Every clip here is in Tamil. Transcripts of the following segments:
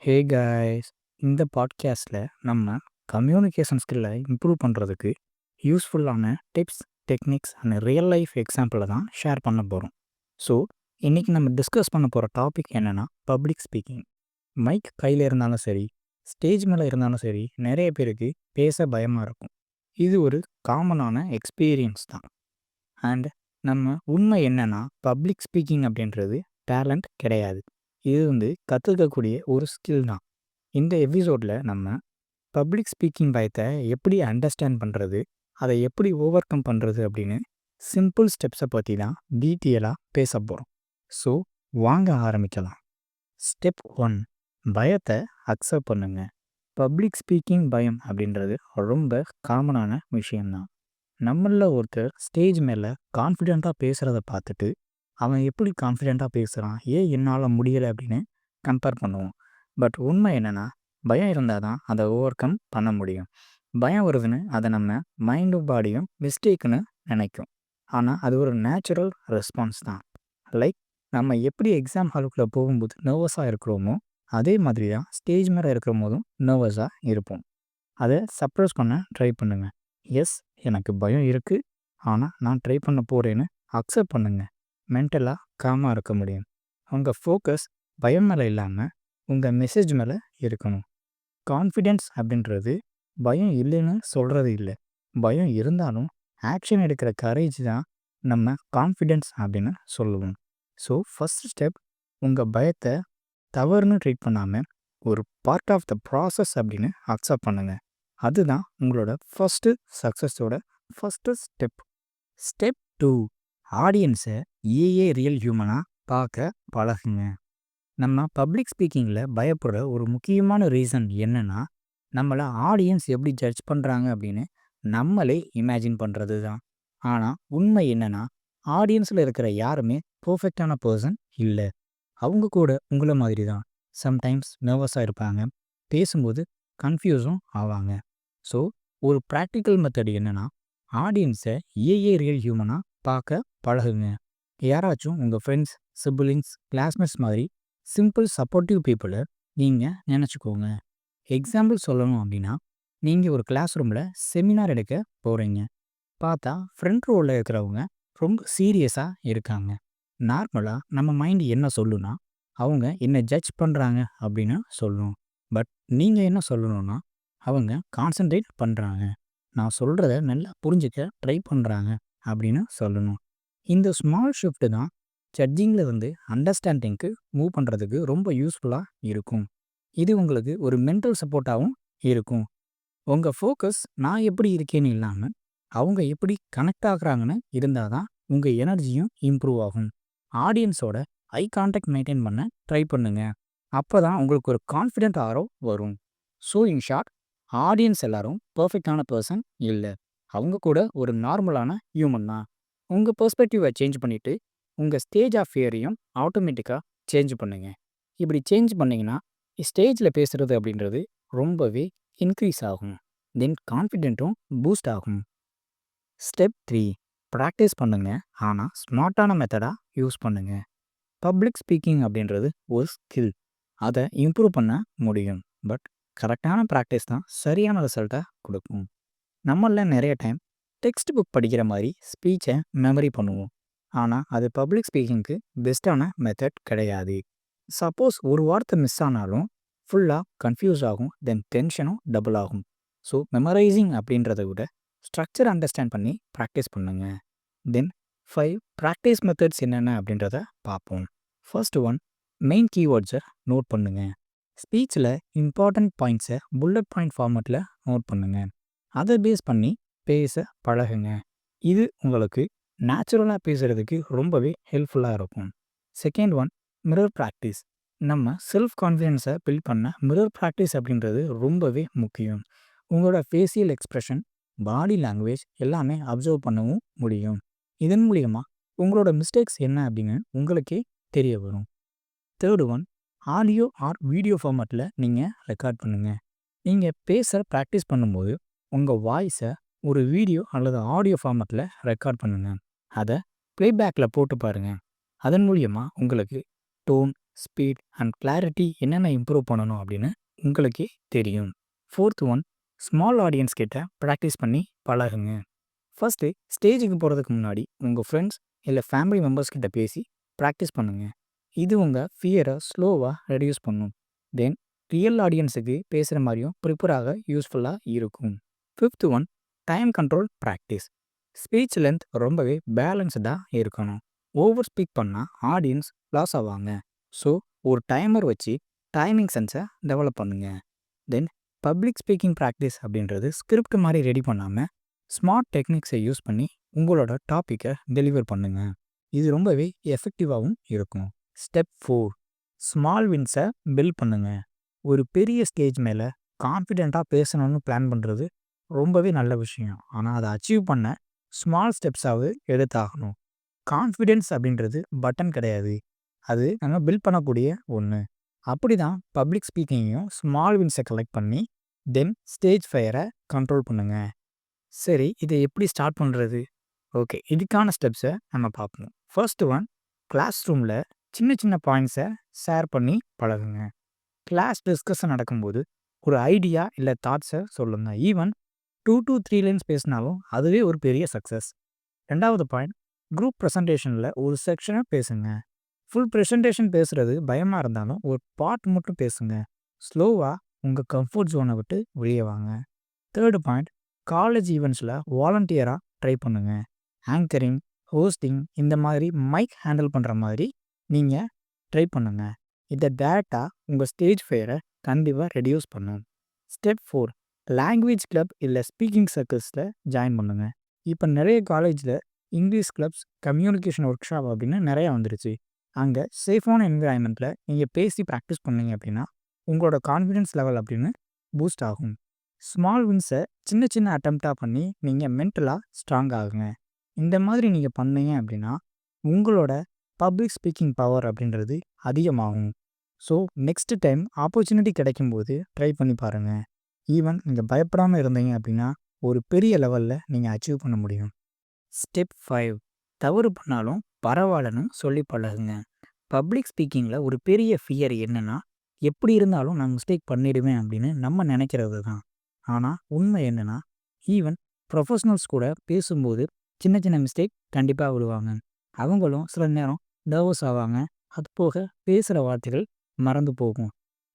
ஹே காய்ஸ், இந்த பாட்காஸ்ட்டில் நம்ம கம்யூனிகேஷன் ஸ்கில்லை இம்ப்ரூவ் பண்ணுறதுக்கு யூஸ்ஃபுல்லான tips, techniques and real life எக்ஸாம்பிளை தான் ஷேர் பண்ண போகிறோம். ஸோ இன்றைக்கி நம்ம டிஸ்கஸ் பண்ண போகிற டாபிக் என்னென்னா பப்ளிக் ஸ்பீக்கிங். மைக் கையில் இருந்தாலும் சரி, ஸ்டேஜ் மேலே இருந்தாலும் சரி, நிறைய பேருக்கு பேச பயமாக இருக்கும். இது ஒரு காமனான எக்ஸ்பீரியன்ஸ் தான். அண்ட் நம்ம உண்மை என்னென்னா பப்ளிக் ஸ்பீக்கிங் அப்படின்றது டேலண்ட் கிடையாது. இது கற்றுக்கக்கூடிய ஒரு ஸ்கில் தான். இந்த எபிசோடில் நம்ம பப்ளிக் ஸ்பீக்கிங் பயத்தை எப்படி அண்டர்ஸ்டாண்ட் பண்ணுறது, அதை எப்படி ஓவர் கம் பண்ணுறது அப்படின்னு சிம்பிள் ஸ்டெப்ஸை பற்றி தான் டீட்டெயிலாக பேச போகிறோம். ஸோ வாங்க ஆரம்பிக்கலாம். ஸ்டெப் 1, பயத்தை அக்செப்ட் பண்ணுங்க. பப்ளிக் ஸ்பீக்கிங் பயம் அப்படின்றது ரொம்ப காமனான விஷயம்தான். நம்மளில் ஒருத்தர் ஸ்டேஜ் மேலே கான்ஃபிடெண்ட்டாக பேசுகிறத பார்த்துட்டு அவன் எப்படி கான்ஃபிடெண்ட்டாக பேசுகிறான், ஏன் என்னால் முடியலை அப்படின்னு கம்பேர் பண்ணுவோம். பட் உண்மை என்னென்னா பயம் இருந்தால் தான் அதை ஓவர் கம் பண்ண முடியும். பயம் வருதுன்னு அதை நம்ம மைண்டும் பாடியும் மிஸ்டேக்குன்னு நினைக்கும். ஆனால் அது ஒரு நேச்சுரல் ரெஸ்பான்ஸ் தான். லைக் நம்ம எப்படி எக்ஸாம் ஹாலுக்குள்ளே போகும்போது நர்வஸாக இருக்கிறோமோ அதே மாதிரி தான் ஸ்டேஜ் மேலே இருக்கிற போதும் நர்வஸாக இருப்போம். அதை சப்ரஸ் பண்ண ட்ரை பண்ணுங்கள். எஸ், எனக்கு பயம் இருக்குது, ஆனால் நான் ட்ரை பண்ண போகிறேன்னு அக்செப்ட் பண்ணுங்கள். மென்டலாக காமாக இருக்க முடியும். உங்கள் ஃபோக்கஸ் பயம் மேலே இல்லாமல் உங்கள் மெசேஜ் மேலே இருக்கணும். கான்ஃபிடென்ஸ் அப்படின்றது பயம் இல்லைன்னு சொல்கிறது இல்லை. பயம் இருந்தாலும் ஆக்ஷன் எடுக்கிற கரேஜ் தான் நம்ம கான்ஃபிடென்ஸ் அப்படின்னு சொல்லுவோம். ஸோ ஃபஸ்ட் ஸ்டெப், உங்கள் பயத்தை தவறுன்னு ட்ரீட் பண்ணாமல் ஒரு பார்ட் ஆஃப் த ப்ராசஸ் அப்படின்னு அக்செப்ட் பண்ணுங்கள். அதுதான் உங்களோட ஃபஸ்ட்டு சக்ஸஸோட ஃபஸ்ட்டு ஸ்டெப். ஸ்டெப் 2, ஆடியன்ஸை ஏஏ ரியல் ஹியூமனாக பார்க்க பழகுங்க. நம்ம பப்ளிக் ஸ்பீக்கிங்கில் பயப்படுற ஒரு முக்கியமான ரீசன் என்னென்னா, நம்மளை ஆடியன்ஸ் எப்படி ஜட்ஜ் பண்ணுறாங்க அப்படின்னு நம்மளே இமேஜின் பண்ணுறது தான். ஆனால் உண்மை என்னென்னா, ஆடியன்ஸில் இருக்கிற யாருமே பர்ஃபெக்டான பர்சன் இல்லை. அவங்க கூட உங்களை மாதிரி தான் சம்டைம்ஸ் நர்வஸாக இருப்பாங்க, பேசும்போது கன்ஃபியூஸும் ஆவாங்க. ஸோ ஒரு ப்ராக்டிக்கல் மெத்தட் என்னென்னா, ஆடியன்ஸை ஏஏ ரியல் ஹியூமனாக பார்க்க பழகுங்க. யாராச்சும் உங்கள் ஃப்ரெண்ட்ஸ், சிப்லிங்ஸ், கிளாஸ்மேட்ஸ் மாதிரி சிம்பிள் சப்போர்ட்டிவ் பீப்புளை நீங்கள் நினச்சிக்கோங்க. எக்ஸாம்பிள் சொல்லணும் அப்படின்னா, நீங்கள் ஒரு கிளாஸ் ரூமில் செமினார் எடுக்க போகிறீங்க. பார்த்தா ஃப்ரண்ட் ரோவில் இருக்கிறவங்க ரொம்ப சீரியஸாக இருக்காங்க. நார்மலாக நம்ம மைண்டு என்ன சொல்லுன்னா, அவங்க என்னை ஜட்ஜ் பண்ணுறாங்க அப்படின்னு சொல்லணும். பட் நீங்கள் என்ன சொல்லணும்னா, அவங்க கான்சன்ட்ரேட் பண்ணுறாங்க, நான் சொல்கிறத நல்லா புரிஞ்சுக்க ட்ரை பண்ணுறாங்க அப்படின்னு சொல்லணும். இந்த ஸ்மால் ஷிஃப்ட்டு தான் ஜட்ஜிங்கில் அண்டர்ஸ்டாண்டிங்க்கு மூவ் பண்ணுறதுக்கு ரொம்ப யூஸ்ஃபுல்லாக இருக்கும். இது உங்களுக்கு ஒரு மென்டல் சப்போர்ட்டாகவும் இருக்கும். உங்கள் ஃபோக்கஸ் நான் எப்படி இருக்கேன்னு இல்லாமல் அவங்க எப்படி கனெக்ட் ஆகுறாங்கன்னு இருந்தால் தான் உங்கள் எனர்ஜியும் இம்ப்ரூவ் ஆகும். ஆடியன்ஸோட ஐ கான்டாக்ட் மெயின்டைன் பண்ண ட்ரை பண்ணுங்கள். அப்போ தான் உங்களுக்கு ஒரு கான்ஃபிடென்ட் ஆரோ வரும். ஸோ இன் ஷார்ட், ஆடியன்ஸ் எல்லாரும் பர்ஃபெக்டான பர்சன் இல்லை. அவங்க கூட ஒரு நார்மலான ஹியூமன் தான். உங்கள் பெர்ஸ்பெக்டிவை சேஞ்ச் பண்ணிவிட்டு உங்கள் ஸ்டேஜ் ஆஃப் ஃபியரையும் ஆட்டோமேட்டிக்காக சேஞ்ச் பண்ணுங்கள். இப்படி சேஞ்ச் பண்ணிங்கன்னா ஸ்டேஜில் பேசுகிறது அப்படின்றது ரொம்பவே இன்க்ரீஸ் ஆகும். தென் கான்ஃபிடென்ட்டும் பூஸ்ட் ஆகும். ஸ்டெப் 3, ப்ராக்டிஸ் பண்ணுங்கள், ஆனால் ஸ்மார்ட்டான மெத்தடாக யூஸ் பண்ணுங்கள். பப்ளிக் ஸ்பீக்கிங் அப்படின்றது ஒரு ஸ்கில். அதை இம்ப்ரூவ் பண்ண முடியும். பட் கரெக்டான ப்ராக்டிஸ் தான் சரியான ரிசல்ட்டை கொடுக்கும். நம்மளில் நிறைய டைம் டெக்ஸ்ட் புக் படிக்கிற மாதிரி ஸ்பீச்சை மெமரி பண்ணுவோம். ஆனால் அது பப்ளிக் ஸ்பீக்கிங்க்கு பெஸ்ட்டான மெத்தட் கிடையாது. சப்போஸ் ஒரு வார்த்தை மிஸ் ஆனாலும் ஃபுல்லாக கன்ஃபியூஸ் ஆகும், தென் டென்ஷனும் டபுள் ஆகும். ஸோ மெமரைசிங் அப்படின்றத விட ஸ்ட்ரக்சர் அண்டர்ஸ்டாண்ட் பண்ணி ப்ராக்டிஸ் பண்ணுங்கள். தென் 5 ப்ராக்டிஸ் மெத்தட்ஸ் என்னென்ன அப்படின்றத பார்ப்போம். ஃபர்ஸ்ட் ஒன், மெயின் கீவேர்ட்ஸை நோட் பண்ணுங்கள். ஸ்பீச்சில் இம்பார்ட்டண்ட் பாயிண்ட்ஸை புல்லட் பாயிண்ட் ஃபார்மேட்டில் நோட் பண்ணுங்கள். அதை பேஸ் பண்ணி பேச பழகுங்க. இது உங்களுக்கு நேச்சுரலாக பேசுகிறதுக்கு ரொம்பவே ஹெல்ப்ஃபுல்லாக இருக்கும். Second one, mirror practice. நம்ம செல்ஃப் கான்ஃபிடென்ஸை பில்ட் பண்ண மிரர் ப்ராக்டிஸ் அப்படின்றது ரொம்பவே முக்கியம். உங்களோட ஃபேஷியல் எக்ஸ்ப்ரெஷன், பாடி லாங்குவேஜ் எல்லாமே அப்சர்வ் பண்ணவும் முடியும். இதன் மூலியமாக உங்களோட மிஸ்டேக்ஸ் என்ன அப்படின்னு உங்களுக்கே தெரிய வரும். Third one, audio or video ஃபார்மேட்டில் நீங்கள் ரெக்கார்ட் பண்ணுங்கள். நீங்கள் பேச ப்ராக்டிஸ் பண்ணும்போது உங்கள் வாய்ஸை ஒரு வீடியோ அல்லது ஆடியோ ஃபார்மேட்டில் ரெக்கார்ட் பண்ணுங்கள். அதை ப்ளேபேக்கில் போட்டு பாருங்கள். அதன் மூலியமாக உங்களுக்கு டோன், ஸ்பீட் அண்ட் கிளாரிட்டி என்னென்ன இம்ப்ரூவ் பண்ணணும் அப்படின்னு உங்களுக்கே தெரியும். ஃபோர்த் ஒன், ஸ்மால் ஆடியன்ஸ் கிட்ட ப்ராக்டிஸ் பண்ணி பழகுங்க. ஃபஸ்ட்டு ஸ்டேஜுக்கு போகிறதுக்கு முன்னாடி உங்கள் ஃப்ரெண்ட்ஸ் இல்லை ஃபேமிலி மெம்பர்ஸ் கிட்ட பேசி ப்ராக்டிஸ் பண்ணுங்கள். இது உங்கள் ஃபியரை ஸ்லோவாக ரெடியூஸ் பண்ணும். தென் ரியல் ஆடியன்ஸுக்கு பேசுகிற மாதிரியும் ப்ரிப்பராக யூஸ்ஃபுல்லாக இருக்கும். Fifth one, time control practice. Speech length ரொம்பவே பேலன்ஸ்டாக இருக்கணும். ஓவர் ஸ்பீக் பண்ணால் ஆடியன்ஸ் லாஸ் ஆவாங்க. ஸோ ஒரு டைமர் வச்சு டைமிங் சென்ஸை டெவலப் பண்ணுங்கள். தென் பப்ளிக் ஸ்பீக்கிங் ப்ராக்டிஸ் அப்படின்றது ஸ்கிரிப்ட் மாதிரி ரெடி பண்ணாமல் ஸ்மார்ட் டெக்னிக்ஸை யூஸ் பண்ணி உங்களோட டாப்பிக்கை டெலிவர் பண்ணுங்கள். இது ரொம்பவே எஃபெக்டிவாகவும் இருக்கும். ஸ்டெப் 4, ஸ்மால் வின்ஸை பில்ட் பண்ணுங்கள். ஒரு பெரிய ஸ்டேஜ் மேலே கான்ஃபிடெண்ட்டாக பேசணும்னு பிளான் பண்ணுறது ரொம்பவே நல்ல விஷயம். ஆனால் அதை அச்சீவ் பண்ண ஸ்மால் ஸ்டெப்ஸாவது எடுத்தாகணும். கான்ஃபிடென்ஸ் அப்படின்றது பட்டன் கிடையாது, அது நம்ம பில்ட் பண்ணக்கூடிய ஒன்று. அப்படி தான் பப்ளிக் ஸ்பீக்கிங்கையும் ஸ்மால் வின்ஸை கலெக்ட் பண்ணி தென் ஸ்டேஜ் ஃபயரை கண்ட்ரோல் பண்ணுங்கள். சரி, இதை எப்படி ஸ்டார்ட் பண்ணுறது? ஓகே, இதுக்கான ஸ்டெப்ஸை நம்ம பார்ப்போம். ஃபர்ஸ்ட் ஒன், கிளாஸ் ரூமில் சின்ன சின்ன பாயிண்ட்ஸை ஷேர் பண்ணி பழகுங்க. கிளாஸ் டிஸ்கஷன் நடக்கும்போது ஒரு ஐடியா இல்லை தாட்ஸை சொல்லுங்கள். ஈவன் 2 to 3 லைன்ஸ் பேசினாலும் அதுவே ஒரு பெரிய சக்ஸஸ். ரெண்டாவது பாயிண்ட், குரூப் ப்ரெசன்டேஷனில் ஒரு செக்ஷனை பேசுங்க. ஃபுல் ப்ரெசன்டேஷன் பேசுகிறது பயமாக இருந்தாலும் ஒரு பார்ட் மட்டும் பேசுங்க. ஸ்லோவாக உங்கள் கம்ஃபர்ட் ஜோனை விட்டு வெளியே வாங்க. தேர்டு பாயிண்ட், காலேஜ் ஈவெண்ட்ஸில் வாலண்டியராக ட்ரை பண்ணுங்கள். ஆங்கரிங், ஹோஸ்டிங் இந்த மாதிரி மைக் ஹேண்டில் பண்ணுற மாதிரி நீங்கள் ட்ரை பண்ணுங்கள். இதை டேரெக்டாக உங்கள் ஸ்டேஜ் ஃபேரை கண்டிப்பாக ரெடியூஸ் பண்ணும். ஸ்டெப் 4, லாங்குவேஜ் கிளப் இல்லை ஸ்பீக்கிங் சர்க்கிள்ஸில் ஜாயின் பண்ணுங்கள். இப்போ நிறைய காலேஜில் English clubs, communication work shop அப்படின்னு நிறையா வந்துருச்சு. அங்கே சேஃபான என்விரான்மெண்ட்டில் நீங்கள் பேசி ப்ராக்டிஸ் பண்ணீங்க அப்படின்னா உங்களோட கான்ஃபிடென்ஸ் லெவல் அப்படின்னு பூஸ்ட் ஆகும். ஸ்மால் வின்ஸை சின்ன சின்ன அட்டெம்ப்டாக பண்ணி நீங்கள் மென்டலாக ஸ்ட்ராங் ஆகுங்க. இந்த மாதிரி நீங்கள் பண்ணீங்க அப்படின்னா உங்களோட பப்ளிக் ஸ்பீக்கிங் பவர் அப்படின்றது அதிகமாகும். ஸோ நெக்ஸ்ட் டைம் ஆப்பர்ச்சுனிட்டி கிடைக்கும்போது ட்ரை பண்ணி பாருங்கள். ஈவன் நீங்கள் பயப்படாமல் இருந்தீங்க அப்படின்னா ஒரு பெரிய லெவலில் நீங்கள் அச்சீவ் பண்ண முடியும். ஸ்டெப் 5, தவறு பண்ணாலும் பரவாயில்லன்னு சொல்லி பழகுங்க. பப்ளிக் ஸ்பீக்கிங்கில் ஒரு பெரிய ஃபியர் என்னென்னா, எப்படி இருந்தாலும் நான் மிஸ்டேக் பண்ணிடுவேன் அப்படின்னு நம்ம நினைக்கிறது தான். ஆனால் உண்மை என்னென்னா, ஈவன் ப்ரொஃபஷ்னல்ஸ் கூட பேசும்போது சின்ன சின்ன மிஸ்டேக் கண்டிப்பாக விழுவாங்க. அவங்களும் சில நேரம் நர்வஸ் ஆவாங்க. அது போக பேசுகிற வார்த்தைகள் மறந்து போகும்.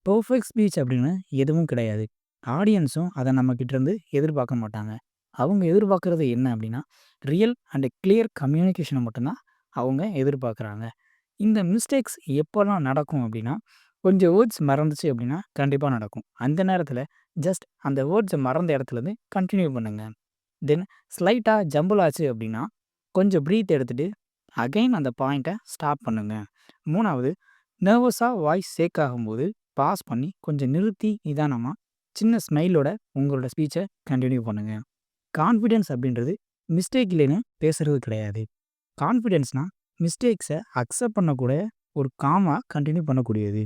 பர்ஃபெக்ட் ஸ்பீச் அப்படின்னு எதுவும் கிடையாது. ஆடியன்ஸும் அதை நம்மக்கிட்டேருந்து எதிர்பார்க்க மாட்டாங்க. அவங்க எதிர்பார்க்குறது என்ன அப்படின்னா, ரியல் அண்ட் கிளியர் கம்யூனிகேஷனை மட்டும்தான் அவங்க எதிர்பார்க்குறாங்க. இந்த மிஸ்டேக்ஸ் எப்போல்லாம் நடக்கும் அப்படின்னா, கொஞ்சம் வேர்ட்ஸ் மறந்துச்சு அப்படின்னா கண்டிப்பாக நடக்கும். அந்த நேரத்தில் ஜஸ்ட் அந்த வேர்ட்ஸை மறந்த இடத்துலேருந்து கண்டினியூ பண்ணுங்கள். தென் ஸ்லைட்டாக ஜம்பிள் ஆச்சு அப்படின்னா கொஞ்சம் ப்ரீத் எடுத்துகிட்டு அகைன் அந்த பாயிண்ட்டை ஸ்டாப் பண்ணுங்கள். மூணாவது, நர்வஸாக வாய்ஸ் ஷேக் ஆகும்போது பாஸ் பண்ணி கொஞ்சம் நிறுத்தி நிதானமாக சின்ன ஸ்மைலோட உங்களோட ஸ்பீச்சை கண்டினியூ பண்ணுங்கள். கான்ஃபிடென்ஸ் அப்படின்றது மிஸ்டேக் இல்லைன்னு பேசுகிறது கிடையாது. கான்ஃபிடென்ஸ்னால் மிஸ்டேக்ஸை அக்செப்ட் பண்ணக்கூடிய ஒரு காமாக கண்டினியூ பண்ணக்கூடியது.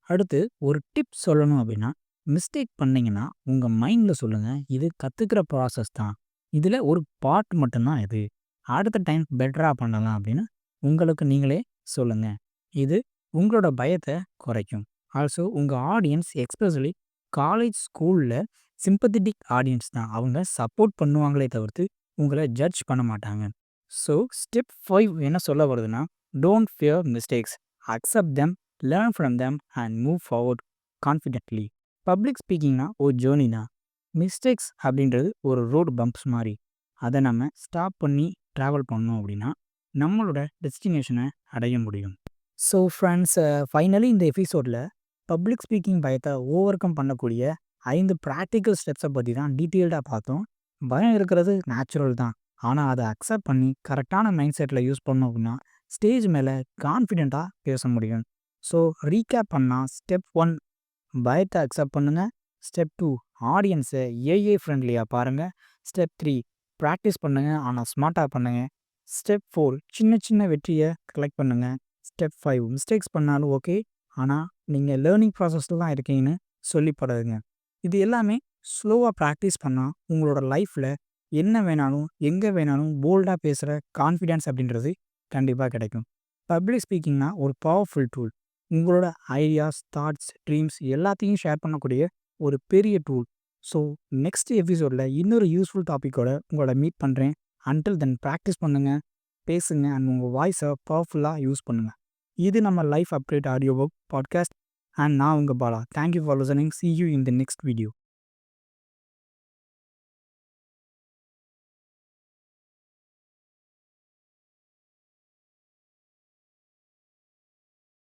அடுத்து ஒரு டிப் சொல்லணும் அப்படின்னா, மிஸ்டேக் பண்ணிங்கன்னா உங்கள் மைண்டில் சொல்லுங்கள், இது கற்றுக்கிற ப்ராசஸ் தான், இதில் ஒரு பார்ட் மட்டும்தான் இது, அடுத்த டைம் பெட்டராக பண்ணலாம் அப்படின்னு உங்களுக்கு நீங்களே சொல்லுங்கள். இது உங்களோட பயத்தை குறைக்கும். ஆல்சோ உங்கள் ஆடியன்ஸ் எக்ஸ்பெஷலி காலேஜ் ஸ்கூலில் சிம்பத்தட்டிக் ஆடியன்ஸ் தான். அவங்க சப்போர்ட் பண்ணுவாங்களே தவிர்த்து உங்களை ஜட்ஜ் பண்ண மாட்டாங்க. ஸோ ஸ்டெப் 5 என்ன சொல்ல வருதுன்னா, don't fear mistakes, accept them, learn from them and move forward confidently. Public ஸ்பீக்கிங்னா ஒரு ஜேர்னி தான். மிஸ்டேக்ஸ் அப்படின்றது ஒரு ரோடு பம்ப்ஸ் மாதிரி. அதை நம்ம ஸ்டாப் பண்ணி ட்ராவல் பண்ணோம் அப்படின்னா நம்மளோட டெஸ்டினேஷனை அடைய முடியும். ஸோ ஃப்ரெண்ட்ஸ், ஃபைனலி இந்த எபிசோடில் பப்ளிக் ஸ்பீக்கிங் பயத்தை ஓவர் கம் பண்ணக்கூடிய 5 ப்ராக்டிக்கல் ஸ்டெப்ஸை பற்றி தான் டீட்டெயில்டாக பார்த்தோம். பயம் இருக்கிறது நேச்சுரல் தான், ஆனால் அதை அக்செப்ட் பண்ணி கரெக்டான மைண்ட் செட்டில் யூஸ் பண்ணோம் அப்படின்னா ஸ்டேஜ் மேலே கான்ஃபிடெண்ட்டாக பேச முடியும். ஸோ ரீகேப் பண்ணால், ஸ்டெப் 1 பயத்தை அக்செப்ட் பண்ணுங்கள். ஸ்டெப் 2 ஆடியன்ஸை ஏஏ ஃப்ரெண்ட்லியாக பாருங்கள். ஸ்டெப் 3 ப்ராக்டிஸ் பண்ணுங்கள், ஆனால் ஸ்மார்ட்டாக பண்ணுங்கள். ஸ்டெப் 4 சின்ன சின்ன வெற்றியை கலெக்ட் பண்ணுங்கள். ஸ்டெப் 5 மிஸ்டேக்ஸ் பண்ணாலும் ஓகே, ஆனால் நீங்கள் லேர்னிங் ப்ராசஸில் தான் இருக்கீங்கன்னு சொல்லி பழகுங்க. இது எல்லாமே ஸ்லோவாக ப்ராக்டிஸ் பண்ணால் உங்களோட லைஃப்பில் என்ன வேணாலும் எங்கே வேணாலும் போல்டாக பேசுகிற கான்ஃபிடென்ஸ் அப்படின்றது கண்டிப்பாக கிடைக்கும். பப்ளிக் ஸ்பீக்கிங்னா ஒரு பவர்ஃபுல் டூல். உங்களோட ஐடியாஸ், தாட்ஸ், ட்ரீம்ஸ் எல்லாத்தையும் ஷேர் பண்ணக்கூடிய ஒரு பெரிய டூல். ஸோ நெக்ஸ்ட் எபிசோடில் இன்னொரு யூஸ்ஃபுல் டாப்பிக்கோட உங்களோட மீட் பண்ணுறேன். அன்டில் தென் ப்ராக்டிஸ் பண்ணுங்கள், பேசுங்க அண்ட் உங்கள் வாய்ஸை பவர்ஃபுல்லாக யூஸ் பண்ணுங்கள். இது நம்ம life update audio book podcast and நான் உங்கள் Bala. Thank you for listening. See you in the next video.